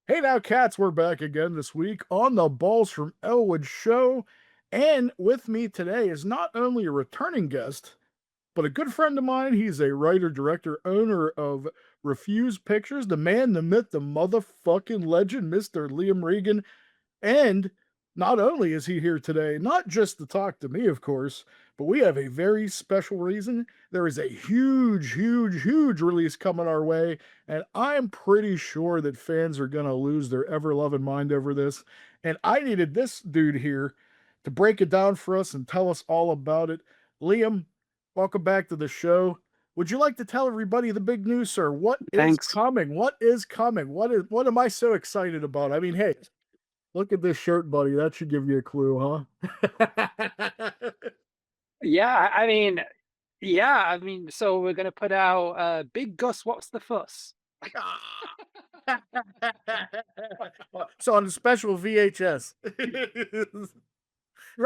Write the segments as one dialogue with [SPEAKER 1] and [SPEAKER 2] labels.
[SPEAKER 1] Hey now, cats, we're back again this week on the Balls from Ellwood show. And with me today is not only a returning guest, but a good friend of mine. He's a writer, director, owner of Refuse Pictures, the man, the myth, the motherfucking legend, Mr. Liam Regan. And not only is he here today, not just to talk to me, of course, but we have a very special reason. There is a huge, huge, huge release coming our way, and I'm pretty sure that fans are going to lose their ever loving mind over this. And I needed this dude here to break it down for us and tell us all about it. Liam, welcome back to the show. Would you like to tell everybody the big news, sir? What is
[SPEAKER 2] Thanks.
[SPEAKER 1] coming? What is coming? What am I so excited about? I mean, hey, look at this shirt, buddy. That should give you a clue, huh?
[SPEAKER 2] Yeah, I mean, so we're gonna put out Big Gus, What's the Fuss?
[SPEAKER 1] So on the special VHS.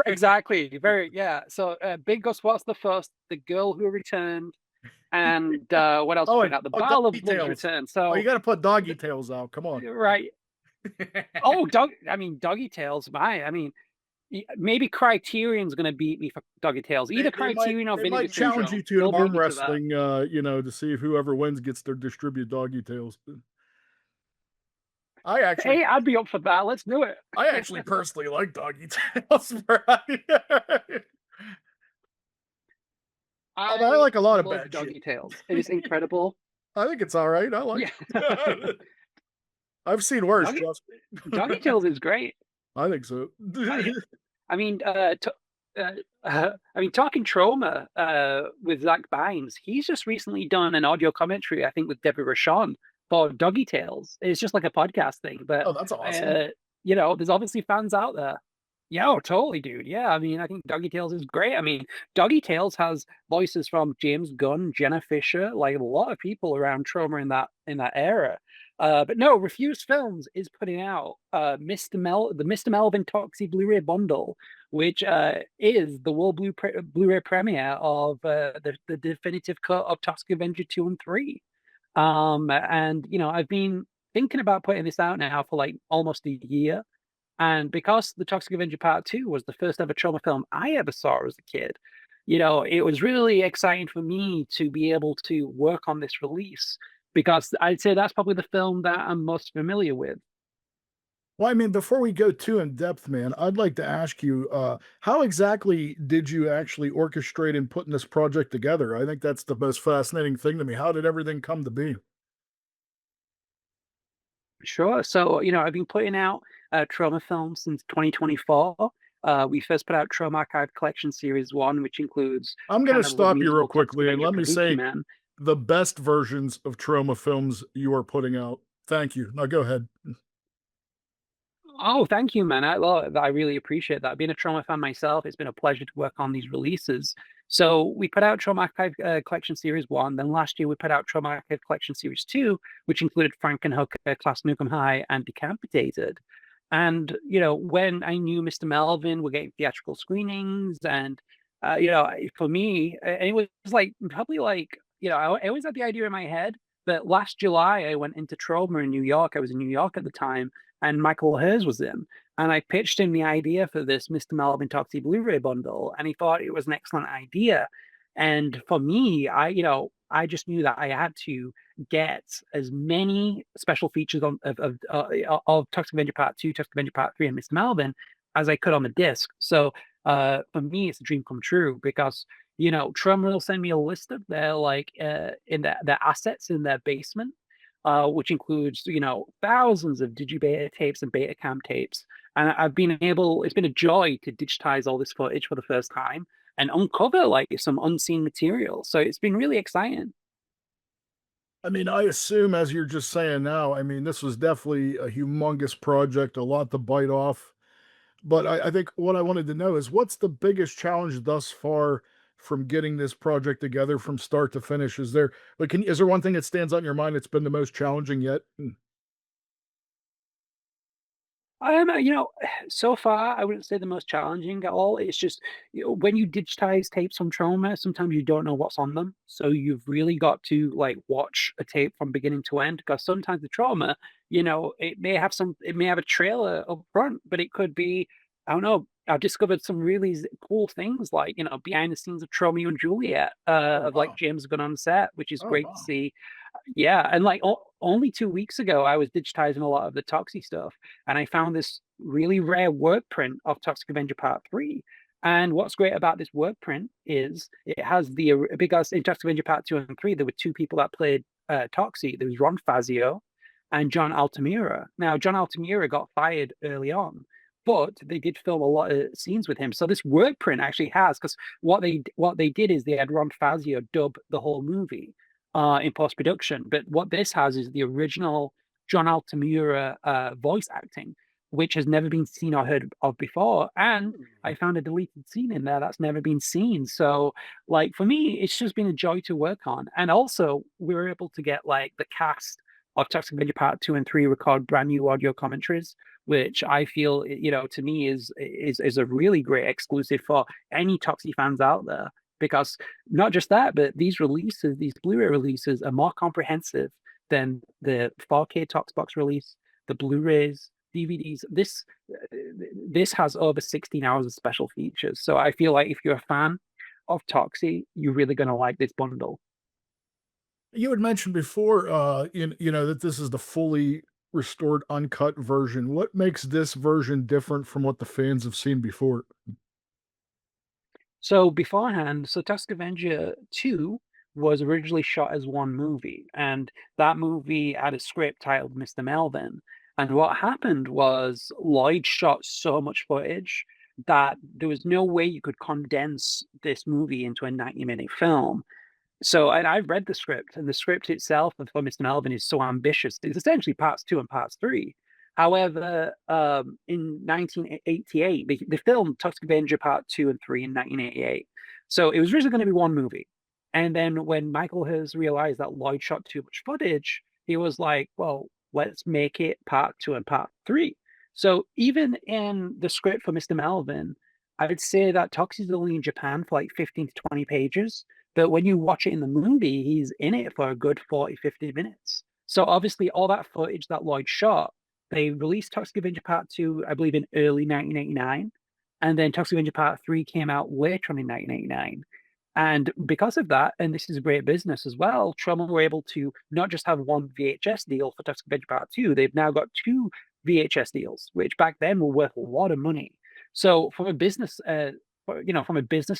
[SPEAKER 2] Exactly. Very, yeah. So Big Gus, What's the Fuss? The Girl Who Returned, and what else
[SPEAKER 1] Oh,
[SPEAKER 2] put
[SPEAKER 1] and
[SPEAKER 2] out? The
[SPEAKER 1] oh,
[SPEAKER 2] Battle
[SPEAKER 1] doggy
[SPEAKER 2] of Blues
[SPEAKER 1] tails.
[SPEAKER 2] Return.
[SPEAKER 1] Oh, you
[SPEAKER 2] So,
[SPEAKER 1] got to put doggy
[SPEAKER 2] th-
[SPEAKER 1] tails out. Come on.
[SPEAKER 2] right. Oh, Doggy Tales. Maybe Criterion's gonna beat me for Doggy Tales.
[SPEAKER 1] They,
[SPEAKER 2] Either
[SPEAKER 1] they might
[SPEAKER 2] Criterion or
[SPEAKER 1] they might
[SPEAKER 2] Vinegar
[SPEAKER 1] challenge you
[SPEAKER 2] Syndrome.
[SPEAKER 1] to an
[SPEAKER 2] They'll beat
[SPEAKER 1] arm
[SPEAKER 2] me to that.
[SPEAKER 1] wrestling, to see if whoever wins gets to distribute doggy tails. I actually
[SPEAKER 2] Hey, I'd be up for that. Let's do it.
[SPEAKER 1] I actually personally like doggy tails. I
[SPEAKER 2] I
[SPEAKER 1] like a lot of
[SPEAKER 2] love
[SPEAKER 1] bad shit.
[SPEAKER 2] Doggy Tales. It is incredible.
[SPEAKER 1] I think it's all right. I like
[SPEAKER 2] Yeah,
[SPEAKER 1] it. I've seen worse,
[SPEAKER 2] Doggy
[SPEAKER 1] trust me.
[SPEAKER 2] Doggy Tales is great.
[SPEAKER 1] I think so.
[SPEAKER 2] I I mean, t talking trauma with Zach Bynes, he's just recently done an audio commentary, I think, with Deborah Rashawn for Doggy Tales. It's just like a podcast thing, but
[SPEAKER 1] Oh, that's awesome.
[SPEAKER 2] uh, there's obviously fans out there. Yeah, oh, totally, dude. Yeah, I mean, I think Doggy Tales is great. I mean, Doggy Tales has voices from James Gunn, Jenna Fisher, like a lot of people around trauma in that era. But no, Refused Films is putting out the Mr. Melvin Toxie Blu-ray bundle, which is the world Blu-ray premiere of the definitive cut of Toxic Avenger 2 and 3. And I've been thinking about putting this out now for like almost a year. And because The Toxic Avenger Part 2 was the first ever trauma film I ever saw as a kid, it was really exciting for me to be able to work on this release because I'd say that's probably the film that I'm most familiar with.
[SPEAKER 1] Well, I mean, before we go too in depth, man, I'd like to ask you, how exactly did you actually orchestrate and putting this project together? I think that's the most fascinating thing to me. How did everything come to be?
[SPEAKER 2] Sure. So, I've been putting out trauma films since 2024. We first put out Trauma Archive Collection Series 1, which includes
[SPEAKER 1] I'm going to
[SPEAKER 2] Cannibal of
[SPEAKER 1] stop you real
[SPEAKER 2] Musical, Toxic
[SPEAKER 1] quickly and
[SPEAKER 2] Avenger,
[SPEAKER 1] let me
[SPEAKER 2] Kabuki
[SPEAKER 1] say
[SPEAKER 2] Man.
[SPEAKER 1] the best versions of trauma films you are putting out. Thank you. Now go ahead.
[SPEAKER 2] Oh, thank you, man. I really appreciate that. Being a trauma fan myself, it's been a pleasure to work on these releases. So we put out Trauma Archive Collection Series 1. Then last year we put out Trauma Archive Collection Series 2, which included Frankenhooker, Class Nukem High, and Decapitated. And, when I knew Mr. Melvin were getting theatrical screenings, and, for me, it was like probably like, I always had the idea in my head. But last July, I went into Trauma in New York. I was in New York at the time and Michael Hers was in. And I pitched him the idea for this Mr. Melvin Toxie Blu-ray bundle, and he thought it was an excellent idea. And for me, I just knew that I had to get as many special features of Toxic Avenger Part 2, Toxic Avenger Part 3, and Mr. Melvin as I could on the disc. So for me, it's a dream come true because Trump will send me a list of their in their assets in their basement, which includes, thousands of digibeta tapes and Betacam tapes. And it's been a joy to digitize all this footage for the first time and uncover like some unseen material. So it's been really exciting.
[SPEAKER 1] I mean, I assume, as you're just saying now, I mean, this was definitely a humongous project, a lot to bite off. But I think what I wanted to know is what's the biggest challenge thus far from getting this project together from start to finish? Is there one thing that stands out in your mind that's been the most challenging yet?
[SPEAKER 2] So far, I wouldn't say the most challenging at all. It's just, when you digitize tapes from Trauma, sometimes you don't know what's on them. So you've really got to like watch a tape from beginning to end because sometimes the Trauma, it may have a trailer up front, but it could be, I don't know. I've discovered some really cool things like, behind the scenes of Romeo and Juliet,
[SPEAKER 1] Oh
[SPEAKER 2] of like
[SPEAKER 1] wow.
[SPEAKER 2] James Gunn on set, which is
[SPEAKER 1] Oh
[SPEAKER 2] great to
[SPEAKER 1] wow.
[SPEAKER 2] see. Yeah, and like only 2 weeks ago, I was digitizing a lot of the Toxie stuff, and I found this really rare work print of Toxic Avenger Part 3. And what's great about this work print is it has because in Toxic Avenger Part 2 and 3, there were two people that played Toxie. There was Ron Fazio and John Altamira. Now, John Altamira got fired early on, but they did film a lot of scenes with him. So this work print actually has, because what they did is they had Ron Fazio dub the whole movie in post production. But what this has is the original John Altamura voice acting, which has never been seen or heard of before. And I found a deleted scene in there that's never been seen. So, like, for me, it's just been a joy to work on. And also, we were able to get like the cast of Toxic Avenger Part 2 and 3 record brand new audio commentaries, which I feel, to me is a really great exclusive for any Toxic fans out there. Because not just that, but these Blu-ray releases are more comprehensive than the 4K Toxbox release, the Blu-rays, DVDs. This has over 16 hours of special features. So I feel like if you're a fan of Toxie, you're really going to like this bundle.
[SPEAKER 1] You had mentioned before, that this is the fully restored, uncut version. What makes this version different from what the fans have seen before?
[SPEAKER 2] So beforehand, so Tusk Avenger 2 was originally shot as one movie, and that movie had a script titled Mr. Melvin. And what happened was Lloyd shot so much footage that there was no way you could condense this movie into a 90-minute film. So, and I've read the script, and the script itself for Mr. Melvin is so ambitious. It's essentially parts two and parts three. However, in 1988, they filmed Tusk Avenger Part 2 and 3 in 1988. So it was originally going to be one movie. And then when Michael has realized that Lloyd shot too much footage, he was like, well, let's make it Part 2 and Part 3. So even in the script for Mr. Melvin, I would say that Tux is only in Japan for like 15 to 20 pages. But when you watch it in the movie, he's in it for a good 40, 50 minutes. So obviously, all that footage that Lloyd shot, they released Toxic Avenger Part 2, I believe, in early 1989. And then Toxic Avenger Part 3 came out later on in 1989. And because of that, and this is a great business as well, Trauma were able to not just have one VHS deal for Toxic Avenger Part 2, they've now got two VHS deals, which back then were worth a lot of money. So from a business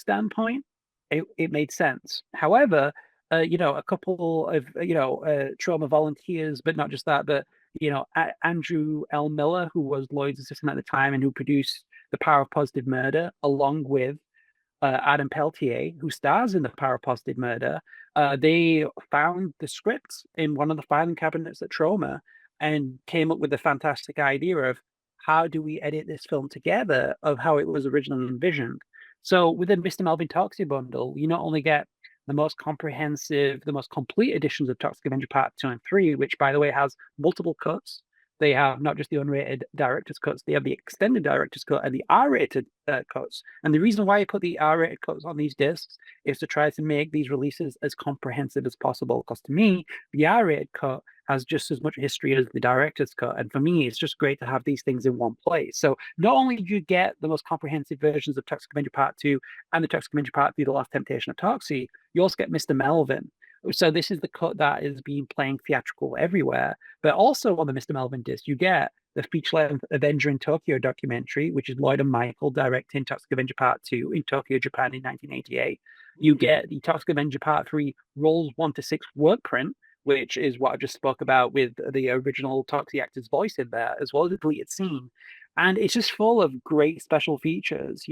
[SPEAKER 2] standpoint, it made sense. However, a couple of trauma volunteers, but not just that, but Andrew L. Miller, who was Lloyd's assistant at the time and who produced The Power of Positive Murder, along with Adam Peltier, who stars in The Power of Positive Murder, they found the script in one of the filing cabinets at Trauma and came up with the fantastic idea of how do we edit this film together of how it was originally envisioned. So within Mr. Melvin Toxic Bundle, you not only get the most comprehensive, the most complete editions of Toxic Avenger Part 2 and 3, which, by the way, has multiple cuts. They have not just the unrated director's cuts, they have the extended director's cut and the R-rated cuts. And the reason why I put the R-rated cuts on these discs is to try to make these releases as comprehensive as possible. Because to me, the R-rated cut has just as much history as the director's cut. And for me, it's just great to have these things in one place. So not only do you get the most comprehensive versions of Toxic Avenger Part 2 and the Toxic Avenger Part 3, The Last Temptation of Toxie, you also get Mr. Melvin. So this is the cut that is being playing theatrical everywhere. But also on the Mr. Melvin disc, you get the feature-length Avenger in Tokyo documentary, which is Lloyd and Michael directing Toxic Avenger Part 2 in Tokyo, Japan in 1988. You get the Toxic Avenger Part 3 Rolls 1 to 6 work print, which is what I just spoke about with the original Toxic actor's voice in there, as well as the deleted scene. And it's just full of great special features,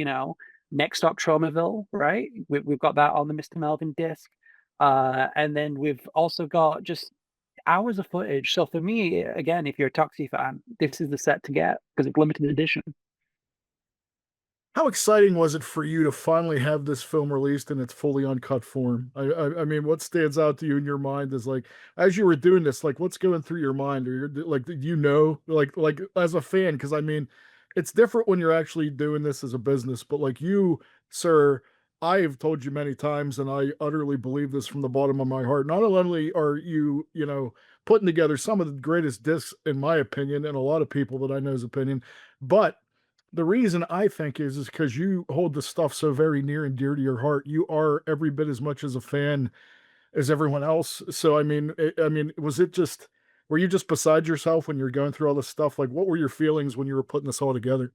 [SPEAKER 2] Next Stop Traumaville, right? We've got that on the Mr. Melvin disc. And then we've also got just hours of footage. So for me, again, if you're a Toxie fan, this is the set to get because it's limited edition.
[SPEAKER 1] How exciting was it for you to finally have this film released in its fully uncut form? I mean, what stands out to you in your mind is like as you were doing this, like what's going through your mind, or you're like, like as a fan? Because I mean, it's different when you're actually doing this as a business, but like you, sir, I have told you many times, and I utterly believe this from the bottom of my heart. Not only are you, putting together some of the greatest discs, in my opinion, and a lot of people that I know's opinion, but the reason I think is because you hold the stuff so very near and dear to your heart. You are every bit as much as a fan as everyone else. So I mean, was it just were you just beside yourself when you're going through all this stuff? Like, what were your feelings when you were putting this all together?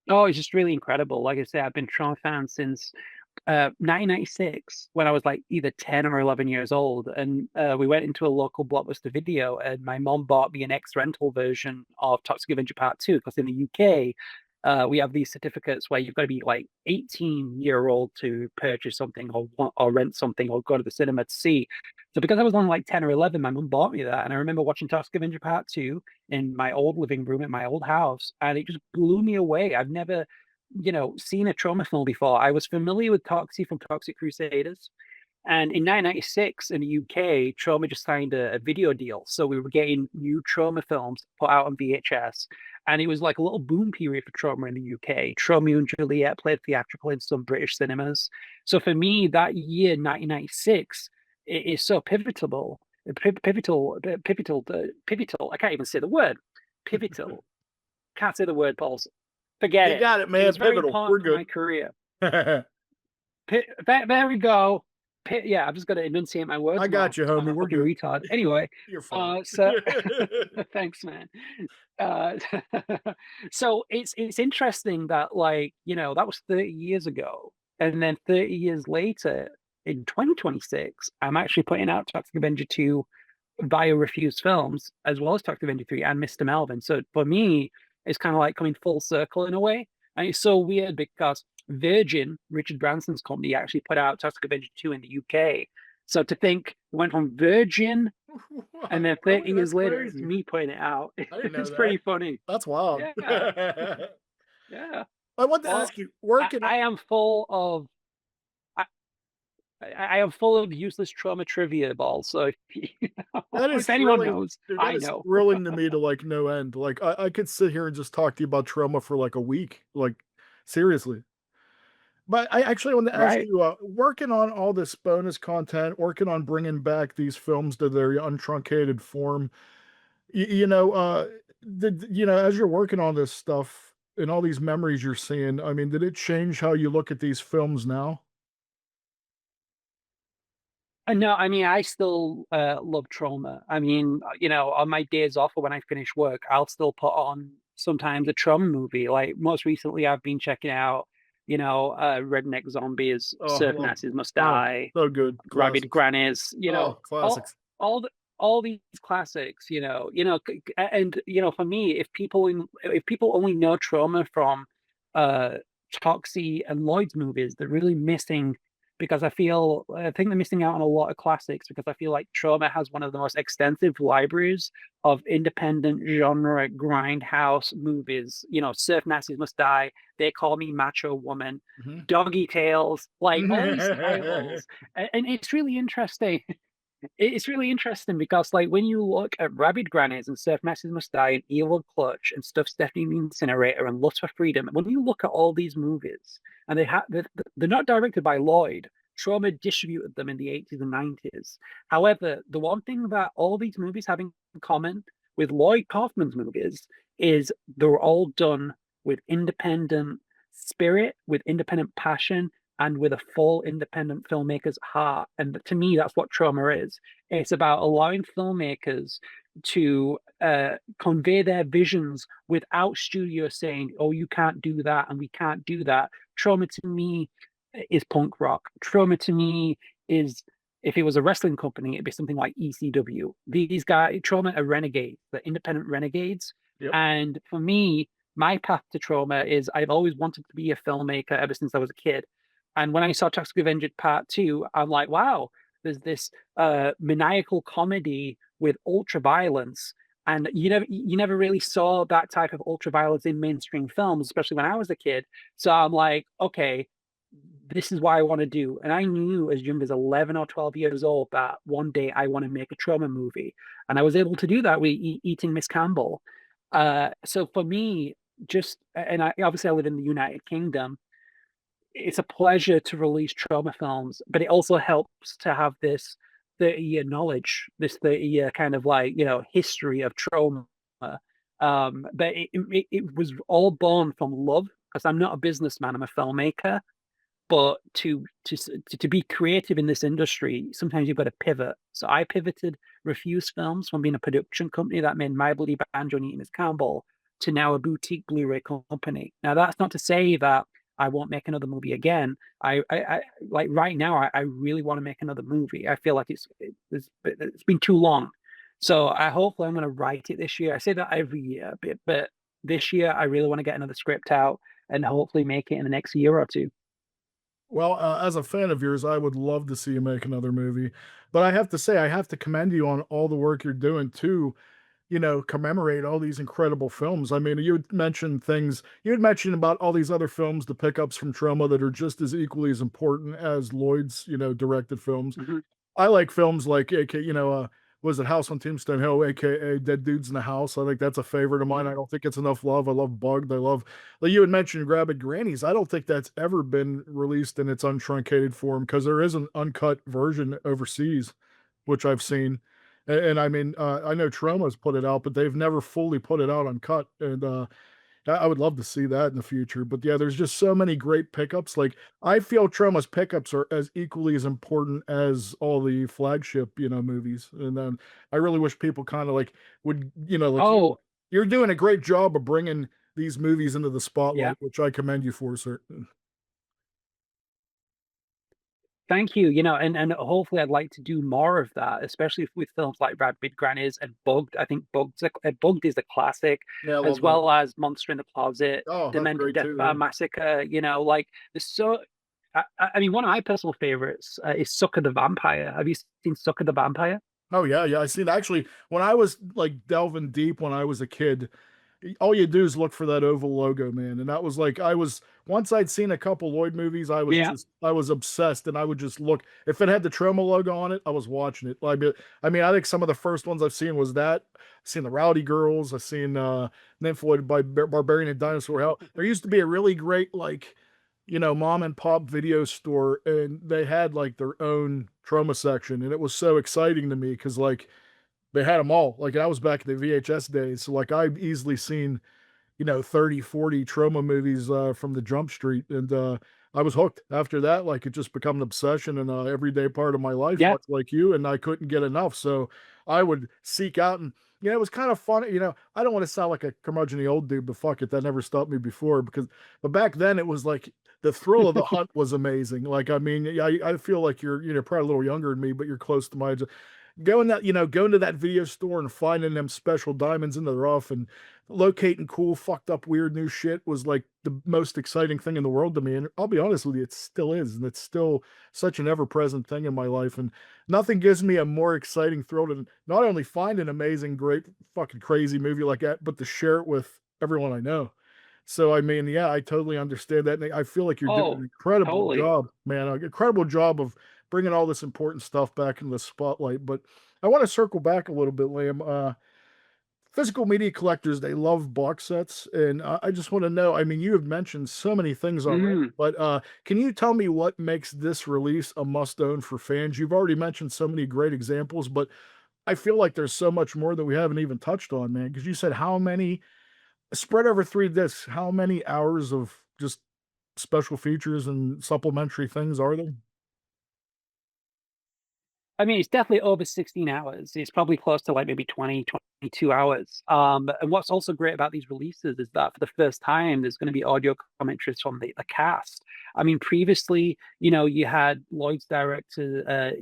[SPEAKER 2] Oh, it's just really incredible. Like I say, I've been a Tron fan since 1996 when I was like either 10 or 11 years old. And we went into a local Blockbuster video, and my mom bought me an ex-rental version of Toxic Avenger Part 2 because in the UK, we have these certificates where you've got to be like 18-year-old to purchase something or rent something or go to the cinema to see. So because I was only like 10 or 11, my mom bought me that. And I remember watching Toxic Avenger Part 2 in my old living room at my old house, and it just blew me away. I've never seen a trauma film before. I was familiar with Toxie from Toxic Crusaders. And in 1996 in the UK, Trauma just signed a video deal. So we were getting new Trauma films put out on VHS. And it was like a little boom period for Trauma in the UK. Trauma and Juliet played theatrical in some British cinemas. So for me, that year, 1996, it is so pivotal, pivotal. I can't even say the word. Pivotal. Can't say the word, Paul. Forget
[SPEAKER 1] You
[SPEAKER 2] it.
[SPEAKER 1] got it,
[SPEAKER 2] It
[SPEAKER 1] man.
[SPEAKER 2] was very
[SPEAKER 1] Pivotal. We're
[SPEAKER 2] important for my
[SPEAKER 1] good.
[SPEAKER 2] career.
[SPEAKER 1] I
[SPEAKER 2] There we go. Yeah, I've just got to enunciate my words more
[SPEAKER 1] got you,
[SPEAKER 2] because I'm
[SPEAKER 1] homie.
[SPEAKER 2] a
[SPEAKER 1] We're
[SPEAKER 2] fucking
[SPEAKER 1] good.
[SPEAKER 2] retard. Anyway,
[SPEAKER 1] You're fine.
[SPEAKER 2] so thanks, man. Uh, so it's interesting that like that was 30 years ago, and then 30 years later in 2026, I'm actually putting out Toxic Avenger 2 via Refused Films, as well as Toxic Avenger 3 and Mr. Melvin. So for me, it's kind of like coming full circle in a way. And it's so weird because Virgin, Richard Branson's company, actually put out Toxic Avenger 2 in the UK. So to think it went from Virgin and then
[SPEAKER 1] Really?
[SPEAKER 2] 30
[SPEAKER 1] That's
[SPEAKER 2] years later, it's
[SPEAKER 1] crazy.
[SPEAKER 2] me putting it out.
[SPEAKER 1] I didn't know
[SPEAKER 2] It's pretty
[SPEAKER 1] that.
[SPEAKER 2] funny.
[SPEAKER 1] That's wild.
[SPEAKER 2] Yeah.
[SPEAKER 1] I
[SPEAKER 2] Yeah.
[SPEAKER 1] want to
[SPEAKER 2] Well,
[SPEAKER 1] ask you, working on
[SPEAKER 2] I am full of I am full of useless trauma trivia balls. So
[SPEAKER 1] that is
[SPEAKER 2] if anyone
[SPEAKER 1] thrilling,
[SPEAKER 2] knows,
[SPEAKER 1] dude. That
[SPEAKER 2] I
[SPEAKER 1] is
[SPEAKER 2] know.
[SPEAKER 1] thrilling to me to like no end. Like I could sit here and just talk to you about trauma for like a week. Like seriously. But I actually want to ask
[SPEAKER 2] Right.
[SPEAKER 1] you, working on all this bonus content, working on bringing back these films to their untruncated form, as you're working on this stuff and all these memories you're seeing, I mean, did it change how you look at these films now?
[SPEAKER 2] No, I mean, I still love trauma. I mean, on my days off or when I finish work, I'll still put on sometimes a trauma movie. Like most recently, I've been checking out, Redneck Zombies,
[SPEAKER 1] Oh, I
[SPEAKER 2] Surf
[SPEAKER 1] love,
[SPEAKER 2] Nazis Must
[SPEAKER 1] oh,
[SPEAKER 2] Die,
[SPEAKER 1] so good.
[SPEAKER 2] Rabid
[SPEAKER 1] Classics.
[SPEAKER 2] Grannies,
[SPEAKER 1] Oh,
[SPEAKER 2] all
[SPEAKER 1] classics.
[SPEAKER 2] all the, all these classics, and for me, if people only know trauma from uh Toxie and Lloyd's movies, they're really missing because I think they're missing out on a lot of classics because I feel like Trauma has one of the most extensive libraries of independent genre grindhouse movies. Surf Nazis Must Die, They Call Me Macho Woman,
[SPEAKER 1] Mhm.
[SPEAKER 2] Doggy Tales, like all these titles. And it's really interesting. It's really interesting because, like, when you look at Rabid Grannies and Surf Masters Must Die and Evil Clutch and Stuff Stephanie the Incinerator and Lust for Freedom, when you look at all these movies, and they're not directed by Lloyd, Trauma distributed them in the 80s and 90s. However, the one thing that all these movies have in common with Lloyd Kaufman's movies is they're all done with independent spirit, with independent passion, and with a full independent filmmaker's heart. And to me, that's what Trauma is. It's about allowing filmmakers to convey their visions without studios saying, "Oh, you can't do that," and "We can't do that." Trauma to me is punk rock. Trauma to me is, if it was a wrestling company, it'd be something like ECW. These guys, Trauma are renegades, they're independent renegades.
[SPEAKER 1] Yep.
[SPEAKER 2] And for me, my path to Trauma is I've always wanted to be a filmmaker ever since I was a kid. And when I saw Toxic Avenger Part 2, I'm like, wow, there's this maniacal comedy with ultra violence. And you never really saw that type of ultraviolence in mainstream films, especially when I was a kid. So I'm like, okay, this is what I want to do. And I knew as young as 11 or 12 years old that one day I want to make a trauma movie. And I was able to do that with Eating Miss Campbell. So for me, and obviously I live in the United Kingdom, it's a pleasure to release trauma films, but it also helps to have this 30-year knowledge, this 30-year kind of like, history of trauma. But it was all born from love because I'm not a businessman, I'm a filmmaker. But to be creative in this industry, sometimes you've got to pivot. So I pivoted Refuse Films from being a production company that made My Bloody Banjo and Eating Miss Campbell to now a boutique Blu-ray company. Now that's not to say that I won't make another movie again. I like right now. I really want to make another movie. I feel like it's been too long. So hopefully I'm going to write it this year. I say that every year, but this year I really want to get another script out and hopefully make it in the next year or two.
[SPEAKER 1] Well, as a fan of yours, I would love to see you make another movie. But I have to say, I have to commend you on all the work you're doing to, commemorate all these incredible films. I mean, you had mentioned about all these other films, the pickups from Troma that are just as equally as important as Lloyd's, directed films.
[SPEAKER 2] Mhm.
[SPEAKER 1] I like films like was it House on Tombstone Hill, aka Dead Dudes in the House. I think that's a favorite of mine.
[SPEAKER 2] Mhm.
[SPEAKER 1] I don't think it's enough love. I love Bugged. I love, like you had mentioned, Grabbing Grannies. I don't think that's ever been released in its untruncated form because there is an uncut version overseas, which I've seen. And I mean, I know Troma's put it out, but they've never fully put it out uncut. And I would love to see that in the future. But yeah, there's just so many great pickups. Like I feel Troma's pickups are as equally as important as all the flagship, movies. And then I really wish people kind of like would, like
[SPEAKER 2] Oh,
[SPEAKER 1] you're doing a great job of bringing these movies into the
[SPEAKER 2] yeah.
[SPEAKER 1] spotlight, which I commend you for, sir.
[SPEAKER 2] Thank you. And hopefully I'd like to do more of that, especially with films like Rabid Grannies and Bugged. I think Bugged is a classic,
[SPEAKER 1] Yeah, I
[SPEAKER 2] as
[SPEAKER 1] love Bug.
[SPEAKER 2] well as Monster in the Closet,
[SPEAKER 1] Oh, that's
[SPEAKER 2] Demented
[SPEAKER 1] great
[SPEAKER 2] Death
[SPEAKER 1] too.
[SPEAKER 2] Bar
[SPEAKER 1] Yeah.
[SPEAKER 2] Massacre. Like there's so. I mean, one of my personal favorites is Sucker the Vampire. Have you seen Sucker the Vampire?
[SPEAKER 1] Oh yeah, yeah. I seen actually when I was like delving deep when I was a kid, all you do is look for that oval logo, man. And that was like I was once I'd seen a couple Lloyd movies,
[SPEAKER 2] Yeah.
[SPEAKER 1] I was obsessed, and I would just look if it had the Troma logo on it, I was watching it. I think some of the first ones I've seen was that. I've seen the Rowdy Girls. I've seen Nymphoid by Barbarian and Dinosaur Hell. There used to be a really great like mom and pop video store, and they had like their own Troma section, and it was so exciting to me because like they had them all. Like I was back in the VHS days, so like I've easily seen 30, 40 trauma movies from the Jump Street. And I was hooked after that. Like it just become an obsession and everyday part of my life,
[SPEAKER 2] Yeah.
[SPEAKER 1] much like you. And I couldn't get enough. So I would seek out and, it was kind of fun. I don't want to sound like a curmudgeon old dude, but fuck it. That never stopped me before but back then it was like the thrill of the hunt was amazing. Like, I mean, I feel like you're, probably a little younger than me, but you're close to my age. Going to that video store and finding them special diamonds in the rough and locating cool, fucked up, weird new shit was like the most exciting thing in the world to me. And I'll be honest with you, it still is. And it's still such an ever present thing in my life. And nothing gives me a more exciting thrill than not only find an amazing, great, fucking crazy movie like that, but to share it with everyone I know. So, I mean, yeah, I totally understand that. And I feel like you're doing an
[SPEAKER 2] Oh,
[SPEAKER 1] incredible
[SPEAKER 2] totally.
[SPEAKER 1] job, man. An incredible job of bringing all this important stuff back in the spotlight. But I want to circle back a little bit, Liam. Physical media collectors, they love box sets. And I just want to know, I mean, you have mentioned so many things already,
[SPEAKER 2] Mm.
[SPEAKER 1] but can you tell me what makes this release a must own for fans? You've already mentioned so many great examples, but I feel like there's so much more that we haven't even touched on, man. Because you said how many, spread over 3 discs, how many hours of just special features and supplementary things are there?
[SPEAKER 2] I mean, it's definitely over 16 hours. It's probably close to like maybe 20, 22 hours. And what's also great about these releases is that for the first time, there's going to be audio commentaries from the cast. I mean, previously, you had Lloyd's director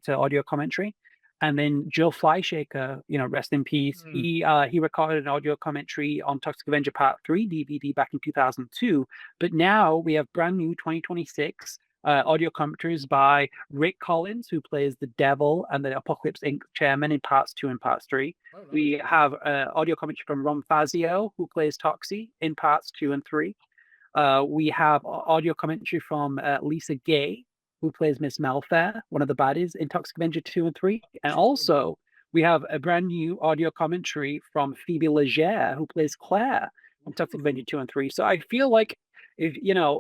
[SPEAKER 2] audio commentary. And then Joe Fleischaker, rest in peace.
[SPEAKER 1] Mm.
[SPEAKER 2] He recorded an audio commentary on Toxic Avenger Part 3 DVD back in 2002. But now we have brand new 2026 Audio commentaries by Rick Collins, who plays the Devil and the Apocalypse Inc. chairman in parts 2 and parts 3.
[SPEAKER 1] Oh, nice.
[SPEAKER 2] We have audio commentary from Ron Fazio, who plays Toxie in parts 2 and 3. We have audio commentary from Lisa Gay, who plays Miss Malfair, one of the baddies in Toxic Avenger 2 and 3. And also, we have a brand new audio commentary from Phoebe Legere, who plays Claire from Toxic Avenger 2 and 3. So I feel like if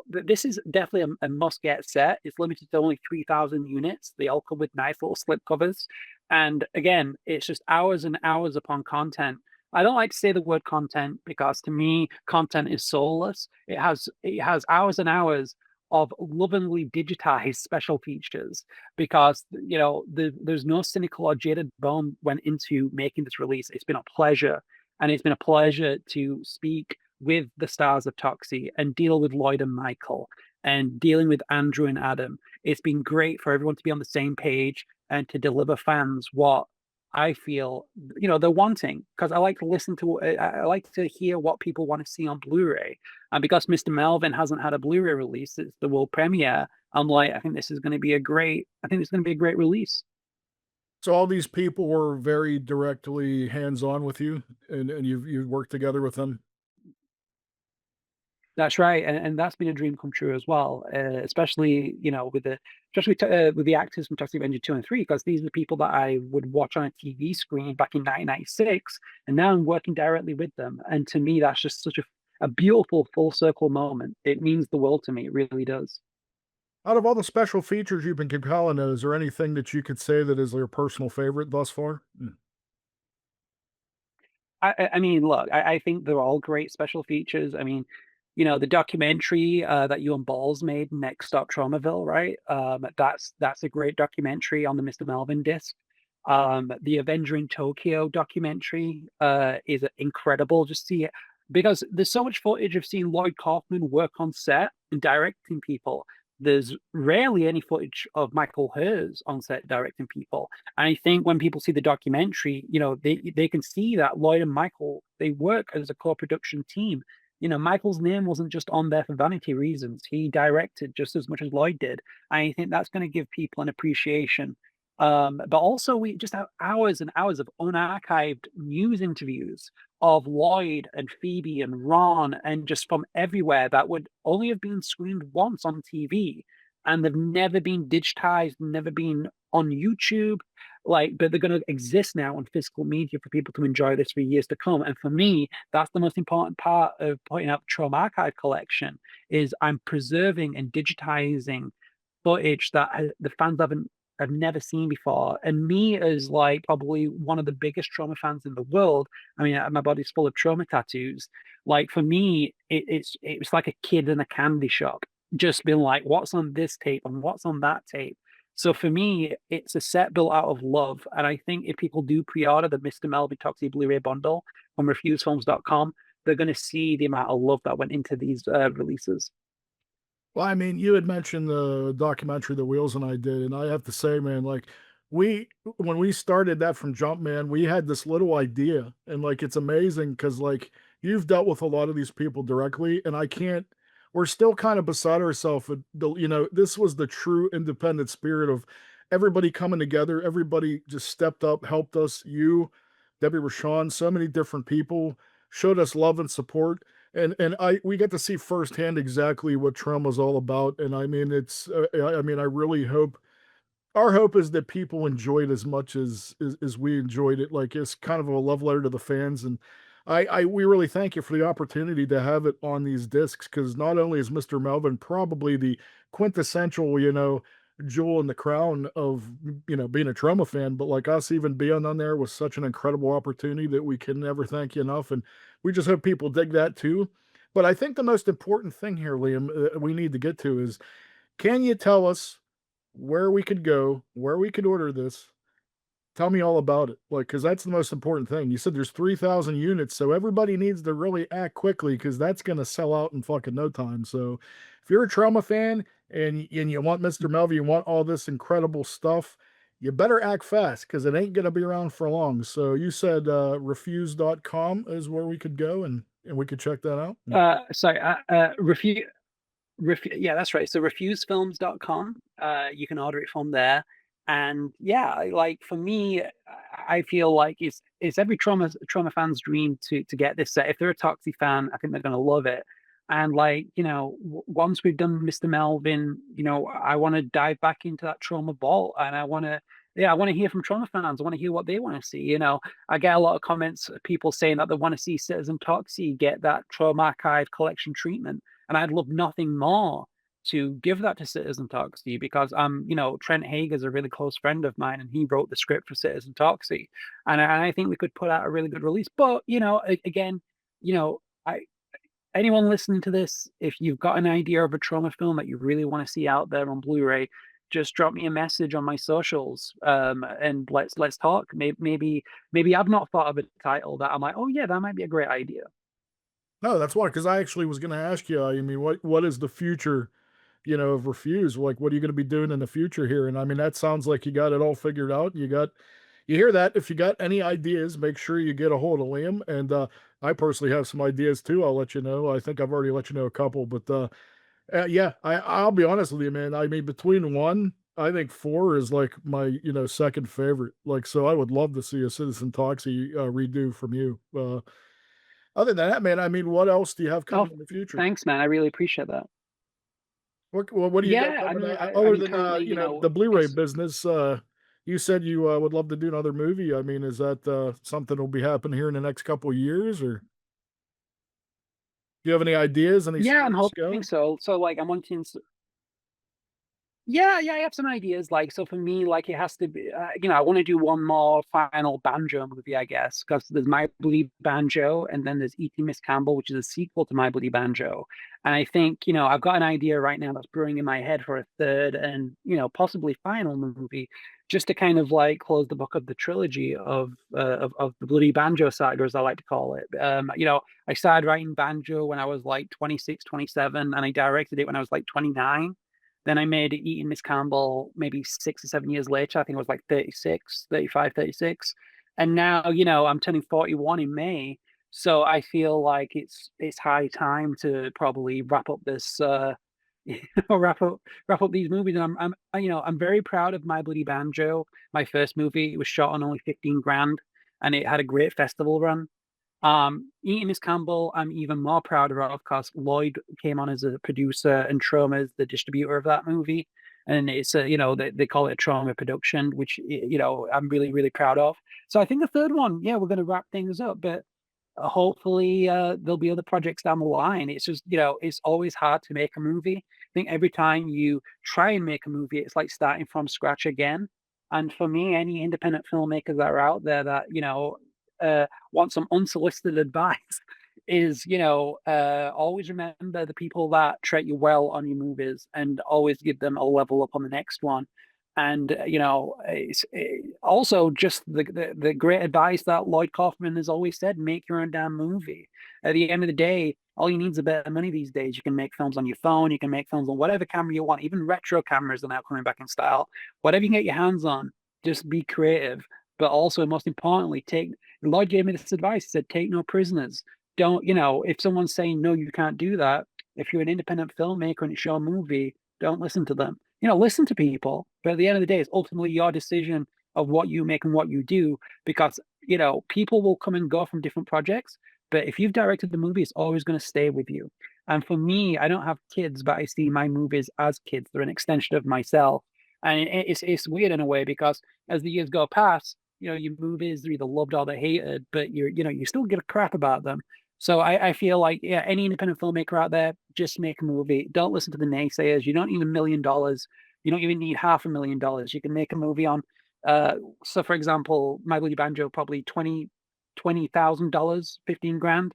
[SPEAKER 2] this is definitely a must-get set. It's limited to only 3,000 units. They all come with nice little slip covers. And again, it's just hours and hours upon content. I don't like to say the word content because to me, content is soulless. It has hours and hours of lovingly digitized special features because there's no cynical or jaded bone went into making this release. It's been a pleasure, and it's been a pleasure to speak with the stars of Toxie and deal with Lloyd and Michael and dealing with Andrew and Adam. It's been great for everyone to be on the same page and to deliver fans what I feel they're wanting, because I like to listen to I like to hear what people want to see on Blu-ray. And because Mr. Melvin hasn't had a Blu-ray release, it's the world premiere. I'm like, I think this is going to be a great release.
[SPEAKER 1] So all these people were very directly hands-on with you, and you've worked together with them?
[SPEAKER 2] That's right, and that's been a dream come true as well. Especially with the actors from Toxic Avenger 2 and 3, because these are the people that I would watch on a TV screen back in 1996, and now I'm working directly with them. And to me, that's just such a beautiful full circle moment. It means the world to me. It really does.
[SPEAKER 1] Out of all the special features you've been compiling, is there anything that you could say that is your personal favorite thus far? Mm.
[SPEAKER 2] I mean, look, I think they're all great special features. I mean, the documentary that you and Balls made, Next Stop Traumaville, right? That's a great documentary on the Mr. Melvin disc. The Avenger in Tokyo documentary is incredible. Just see it because there's so much footage of seeing Lloyd Kaufman work on set and directing people. There's rarely any footage of Michael Hers on set directing people. And I think when people see the documentary, they can see that Lloyd and Michael, they work as a co-production team. Michael's name wasn't just on there for vanity reasons. He directed just as much as Lloyd did. And I think that's going to give people an appreciation. But also, we just have hours and hours of unarchived news interviews of Lloyd and Phoebe and Ron and just from everywhere that would only have been screened once on TV, and they've never been digitized, never been on YouTube. But they're going to exist now on physical media for people to enjoy this for years to come. And for me, that's the most important part of putting out the Trauma Archive collection is I'm preserving and digitizing footage that the fans have never seen before. And me as like probably one of the biggest trauma fans in the world. I mean, my body's full of trauma tattoos. Like for me, it's like a kid in a candy shop, just being like, what's on this tape and what's on that tape. So for me, it's a set built out of love. And I think if people do pre-order the Mr. Melvin Toxie Blu-ray bundle from refusefilms.com, they're going to see the amount of love that went into these releases.
[SPEAKER 1] Well, I mean, you had mentioned the documentary that Wheels and I did, and I have to say, man, like we when we started that from Jump, man, we had this little idea, and like it's amazing because like you've dealt with a lot of these people directly, and I can't. We're still kind of beside ourselves. This was the true independent spirit of everybody coming together. Everybody just stepped up, helped us. You, Debbie Rashawn, so many different people showed us love and support, and I we get to see firsthand exactly what trauma's all about. And I mean, I mean, I really hope our hope is that people enjoy it as much as we enjoyed it. Like it's kind of a love letter to the fans, and we really thank you for the opportunity to have it on these discs because not only is Mr. Melvin probably the quintessential, jewel in the crown of being a trauma fan, but like us even being on there was such an incredible opportunity that we can never thank you enough, and we just hope people dig that too. But I think the most important thing here, Liam, we need to get to is can you tell us where we could go, where we could order this. Tell me all about it. Like, because that's the most important thing. You said there's 3,000 units, so everybody needs to really act quickly because that's going to sell out in fucking no time. So if you're a trauma fan and you want Mr. Melvin, you want all this incredible stuff, you better act fast because it ain't going to be around for long. So you said refuse.com is where we could go and we could check that out.
[SPEAKER 2] Sorry, refuse. Yeah, that's right. So refusefilms.com. You can order it from there. And yeah, like for me, I feel like it's every trauma fan's dream to get this set. If they're a Toxie fan, I think they're gonna love it. And like, once we've done Mr. Melvin, I want to dive back into that trauma vault, and I want to hear from trauma fans. I want to hear what they want to see. I get a lot of comments, people saying that they want to see Citizen Toxie get that Trauma Archive collection treatment. And I'd love nothing more to give that to Citizen Toxie because Trent Hager's a really close friend of mine and he wrote the script for Citizen Toxie. And I think we could put out a really good release. But, again, I anyone listening to this, if you've got an idea of a trauma film that you really want to see out there on Blu-ray, just drop me a message on my socials, and let's talk. Maybe I've not thought of a title that I'm like, oh yeah, that might be a great idea.
[SPEAKER 1] No, that's why, because I actually was gonna ask you, I mean, what is the future, of Refuse? Like, what are you gonna be doing in the future here? And I mean, that sounds like you got it all figured out. You hear that? If you got any ideas, make sure you get a hold of Liam. And I personally have some ideas too. I'll let you know. I think I've already let you know a couple, but yeah, I'll be honest with you, man. I mean, between one, I think four is like my second favorite. Like, so I would love to see a Citizen Toxie redo from you. Other than that, man, I mean, what else do you have
[SPEAKER 2] Oh,
[SPEAKER 1] coming in the future?
[SPEAKER 2] thanks, man. I really appreciate that.
[SPEAKER 1] What do you got
[SPEAKER 2] Yeah, I
[SPEAKER 1] coming
[SPEAKER 2] mean,
[SPEAKER 1] other than,
[SPEAKER 2] currently,
[SPEAKER 1] the Blu-ray business? You said you, would love to do another movie. I mean, is that, something that'll be happening here in the next couple of years, or do you have any ideas, any
[SPEAKER 2] yeah, I'm
[SPEAKER 1] scripts
[SPEAKER 2] hoping
[SPEAKER 1] going?
[SPEAKER 2] so. So like, I'm wanting Yeah, yeah, I have some ideas. Like, so for me, like, it has to be, I want to do one more final Banjo movie, I guess, because there's My Bloody Banjo, and then there's E.T. Miss Campbell, which is a sequel to My Bloody Banjo. And I think, I've got an idea right now that's brewing in my head for a third and, possibly final movie, just to kind of like close the book of the trilogy of the Bloody Banjo saga, as I like to call it. I started writing Banjo when I was like 26, 27, and I directed it when I was like 29. Then I made Eating Miss Campbell maybe 6 or 7 years later. I think it was like 36, 35, 36. And now, I'm turning 41 in May. So I feel like it's high time to probably wrap up this wrap up these movies. And I'm very proud of My Bloody Banjo. My first movie, it was shot on only 15 grand and it had a great festival run. Eating Miss Campbell, I'm even more proud of because Lloyd came on as a producer and Troma's the distributor of that movie. And it's they call it a Trauma production, which I'm really, really proud of. So I think the third one, yeah, we're going to wrap things up, but hopefully there'll be other projects down the line. It's just, it's always hard to make a movie. I think every time you try and make a movie, it's like starting from scratch again. And for me, any independent filmmakers that are out there that, want some unsolicited advice is, always remember the people that treat you well on your movies and always give them a level up on the next one. And also just the great advice that Lloyd Kaufman has always said: make your own damn movie. At the end of the day, all you need is a bit of money these days. You can make films on your phone, you can make films on whatever camera you want. Even retro cameras are now coming back in style. Whatever you can get your hands on, just be creative. But also, most importantly, take Lloyd gave me this advice. He said, take no prisoners. Don't, if someone's saying no, you can't do that. If you're an independent filmmaker and it's your movie, don't listen to them. Listen to people, but at the end of the day, it's ultimately your decision of what you make and what you do because, people will come and go from different projects. But if you've directed the movie, it's always going to stay with you. And for me, I don't have kids, but I see my movies as kids. They're an extension of myself. And it's weird in a way because as the years go past, your movies are either loved or they're hated, but you still give a crap about them. So I feel like, yeah, any independent filmmaker out there, just make a movie. Don't listen to the naysayers. You don't need $1 million. You don't even need $500,000. You can make a movie on, uh, so for example, My Bloody Banjo, probably $20,000, 15 grand.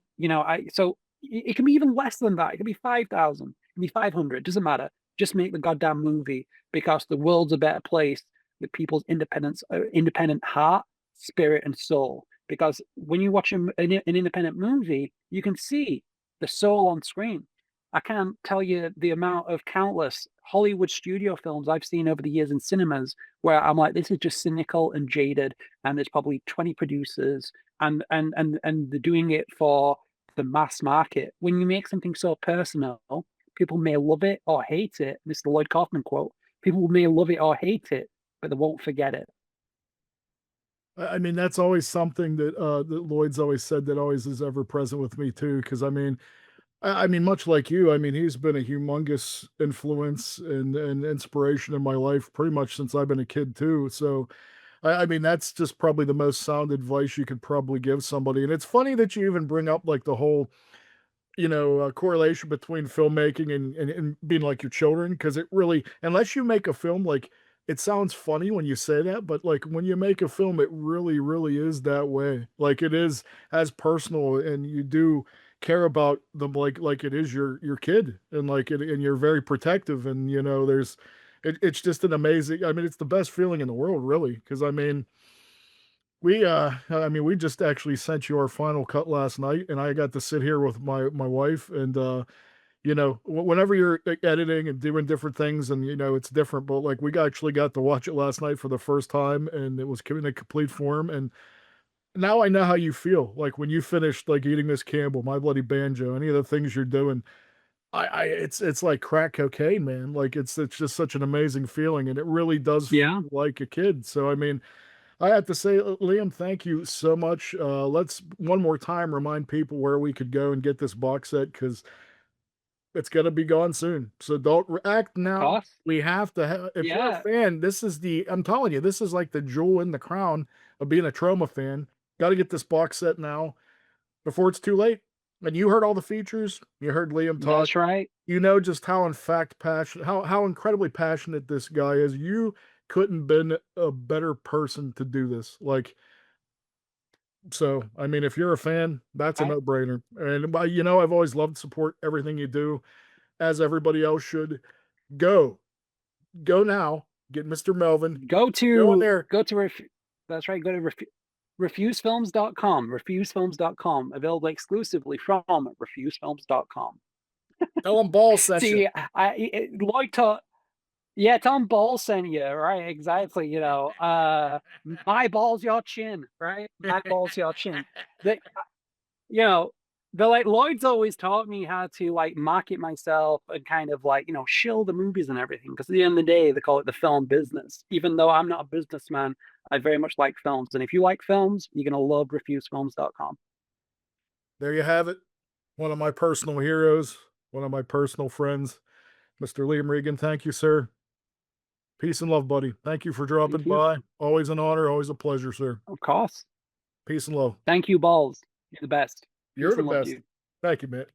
[SPEAKER 2] So it can be even less than that. It can be 5,000, it can be 500, doesn't matter. Just make the goddamn movie because the world's a better place with people's independent heart, spirit, and soul. Because when you watch an independent movie, you can see the soul on screen. I can't tell you the amount of countless Hollywood studio films I've seen over the years in cinemas where I'm like, this is just cynical and jaded, and there's probably 20 producers, and they're doing it for the mass market. When you make something so personal, People may love it or hate it. This is the Lloyd Kaufman quote. People may love it or hate it, but they won't forget it.
[SPEAKER 1] I mean, that's always something that, that Lloyd's always said that always is ever present with me too. Because I mean, much like you, I mean, he's been a humongous influence and inspiration in my life pretty much since I've been a kid too. So, I mean, that's just probably the most sound advice you could probably give somebody. And it's funny that you even bring up like the whole, correlation between filmmaking and being like your children, because it really, unless you make a film, like it sounds funny when you say that, but like when you make a film, it really, really is that way. Like it is as personal, and you do care about them like it is your kid, and like it, and you're very protective, and it's just an amazing. I mean, it's the best feeling in the world, really, because we just actually sent you our final cut last night, and I got to sit here with my wife, and whenever you're editing and doing different things, and it's different, but like actually got to watch it last night for the first time, and it was in a complete form. And now I know how you feel, like when you finished like eating this Campbell, My Bloody Banjo, any of the things you're doing. It's like crack cocaine, man. Like it's just such an amazing feeling, and it really does
[SPEAKER 2] Yeah.
[SPEAKER 1] feel like a kid. So I mean, I have to say, Liam, thank you so much. Let's one more time remind people where we could go and get this box set, because it's gonna be gone soon. So don't react
[SPEAKER 2] Of
[SPEAKER 1] now.
[SPEAKER 2] course.
[SPEAKER 1] We have to have. If you're a
[SPEAKER 2] Yeah.
[SPEAKER 1] fan, I'm telling you, this is like the jewel in the crown of being a Trauma fan. Got to get this box set now before it's too late. And you heard all the features. You heard Liam talk.
[SPEAKER 2] That's right.
[SPEAKER 1] You know just how in fact passionate, how incredibly passionate this guy is. You couldn't been a better person to do this. Like, so, I mean, if you're a fan, that's a
[SPEAKER 2] Right.
[SPEAKER 1] no-brainer. And I've always loved to support everything you do, as everybody else should. Go, go now. Get Mr. Melvin.
[SPEAKER 2] Go
[SPEAKER 1] Go in
[SPEAKER 2] to
[SPEAKER 1] there.
[SPEAKER 2] go to ref that's right, go to refusefilms.com, refusefilms.com, available exclusively from refusefilms.com.
[SPEAKER 1] Tell him Ball sent you.
[SPEAKER 2] See, Lloyd ta yeah, Tom Ball sent you, right, exactly, my ball's your chin, right? My ball's your chin. The you know, the like Lloyd's always taught me how to like market myself and kind of like, shill the movies and everything. Because at the end of the day, they call it the film business. Even though I'm not a businessman, I very much like films. And if you like films, you're gonna love refusefilms.com.
[SPEAKER 1] There you have it. One of my personal heroes, one of my personal friends, Mr. Liam Regan. Thank you, sir. Peace and love, buddy. Thank you for dropping
[SPEAKER 2] Thank you.
[SPEAKER 1] by. Always an honor, always a pleasure, sir.
[SPEAKER 2] Of course.
[SPEAKER 1] Peace and love.
[SPEAKER 2] Thank you, Balls. You're the best.
[SPEAKER 1] You're
[SPEAKER 2] Peace
[SPEAKER 1] the
[SPEAKER 2] and love,
[SPEAKER 1] best.
[SPEAKER 2] dude.
[SPEAKER 1] Thank you, man.